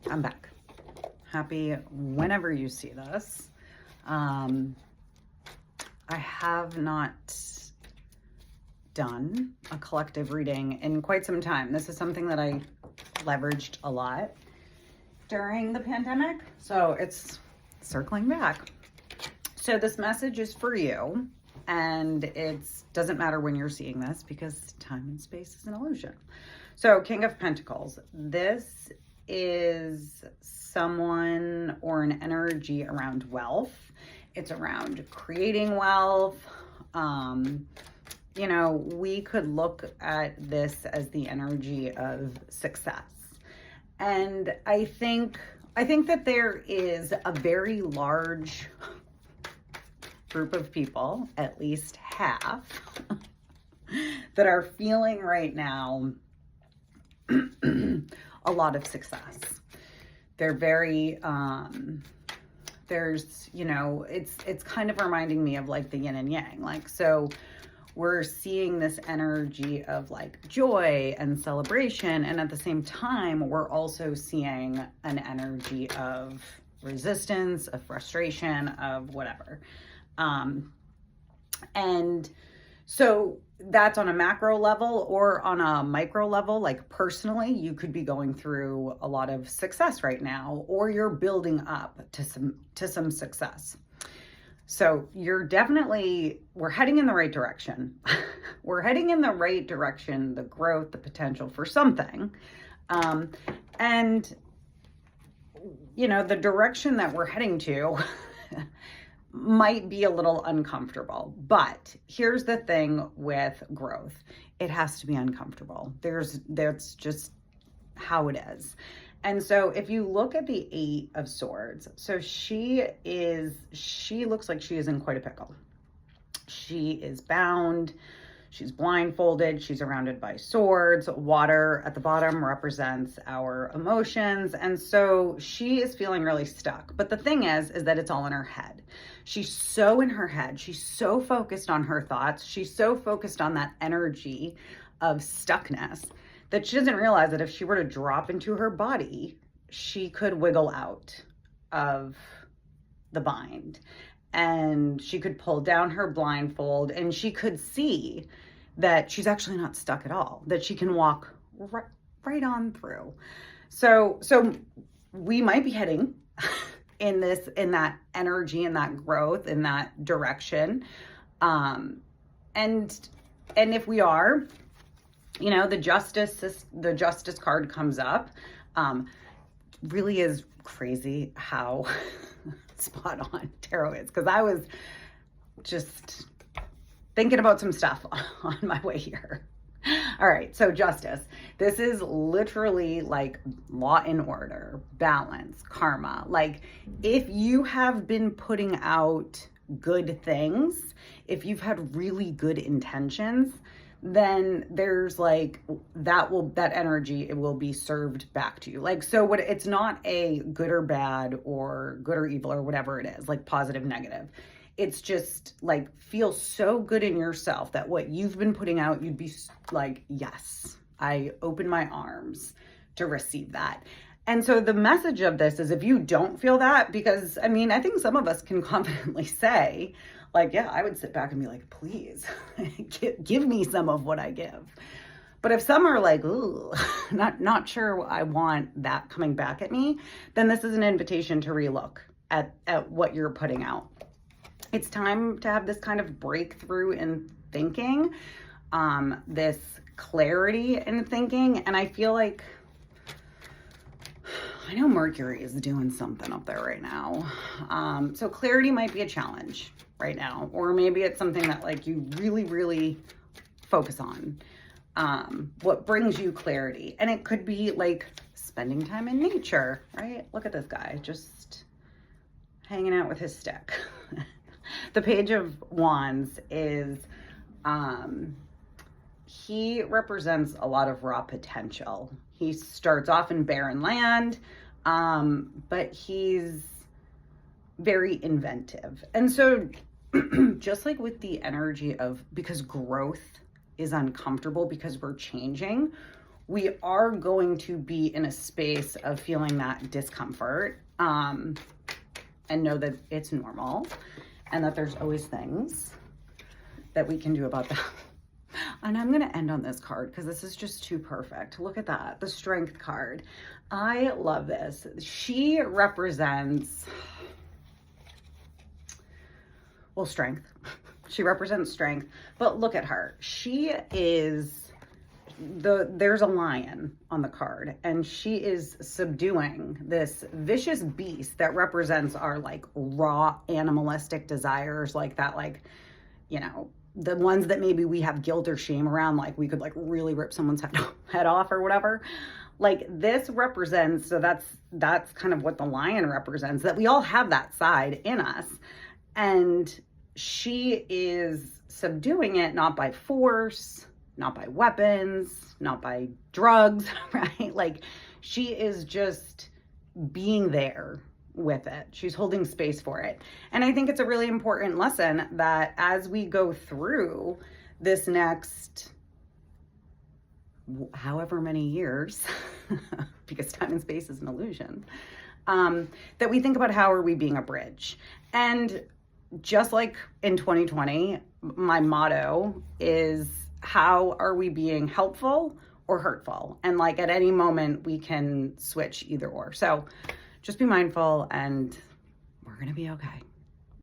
I'm back. Happy whenever you see this. I have not done a collective reading in quite some time. This is something that I leveraged a lot during the pandemic, so it's circling back. So this message is for you, and it doesn't matter when you're seeing this because time and space is an illusion. So King of Pentacles, this is someone or an energy around wealth. It's around creating wealth. We could look at this as the energy of success. And I think that there is a very large group of people, at least half, that are feeling right now a lot of success. They're very, it's kind of reminding me of like the yin and yang. So we're seeing this energy of like joy and celebration. And at the same time, we're also seeing an energy of resistance, of frustration, of whatever. And so that's on a macro level, or on a micro level, like personally, you could be going through a lot of success right now, or you're building up to some success. So we're heading in the right direction. We're heading in the right direction, the growth, the potential for something. And the direction that we're heading to might be a little uncomfortable, but here's the thing with growth. It has to be uncomfortable. That's just how it is. And so if you look at the Eight of Swords, so she looks like she is in quite a pickle. She is bound. She's blindfolded. She's surrounded by swords. Water at the bottom represents our emotions. And so she is feeling really stuck. But the thing is that it's all in her head. She's so in her head. She's so focused on her thoughts. She's so focused on that energy of stuckness that she doesn't realize that if she were to drop into her body, she could wiggle out of the bind. And she could pull down her blindfold and she could see that she's actually not stuck at all, that she can walk right on through. So we might be heading in that energy, in that growth, in that direction. And if we are, the justice card comes up. Really is crazy how spot on tarot is, because I was just thinking about some stuff on my way here. All right, so justice. This is literally like law and order, balance, karma. Like if you have been putting out good things, if you've had really good intentions, then there's like that energy, it will be served back to you. It's not a good or bad or good or evil or whatever it is, like positive, negative. It's just like, feel so good in yourself that what you've been putting out, you'd be like, yes, I open my arms to receive that. And so the message of this is, if you don't feel that, because I think some of us can confidently say, like, yeah, I would sit back and be like, please give me some of what I give. But if some are like, ooh, not sure I want that coming back at me, then this is an invitation to relook at what you're putting out. It's time to have this kind of breakthrough in thinking, this clarity in thinking. And I feel like, I know Mercury is doing something up there right now. So clarity might be a challenge right now, or maybe it's something that like you really, really focus on. What brings you clarity? And it could be like spending time in nature, right? Look at this guy, just hanging out with his stick. The Page of Wands is, he represents a lot of raw potential. He starts off in barren land, but he's very inventive. And so just like with the energy of, because growth is uncomfortable because we're changing, we are going to be in a space of feeling that discomfort, and know that it's normal and that there's always things that we can do about that. And I'm going to end on this card because this is just too perfect. Look at that, the Strength card. I love this. She represents, well, strength. She represents strength, but look at her. She is there's a lion on the card, and she is subduing this vicious beast that represents our like raw animalistic desires, like that, like, you know, the ones that maybe we have guilt or shame around, like we could like really rip someone's head off or whatever. Like this represents, so that's kind of what the lion represents, that we all have that side in us. And she is subduing it, not by force, not by weapons, not by drugs, right? Like she is just being there with it. She's holding space for it. And I think it's a really important lesson that as we go through this next however many years, because time and space is an illusion, that we think about how are we being a bridge. And just like in 2020, my motto is, how are we being helpful or hurtful? And like at any moment we can switch either or. So just be mindful and we're going to be okay.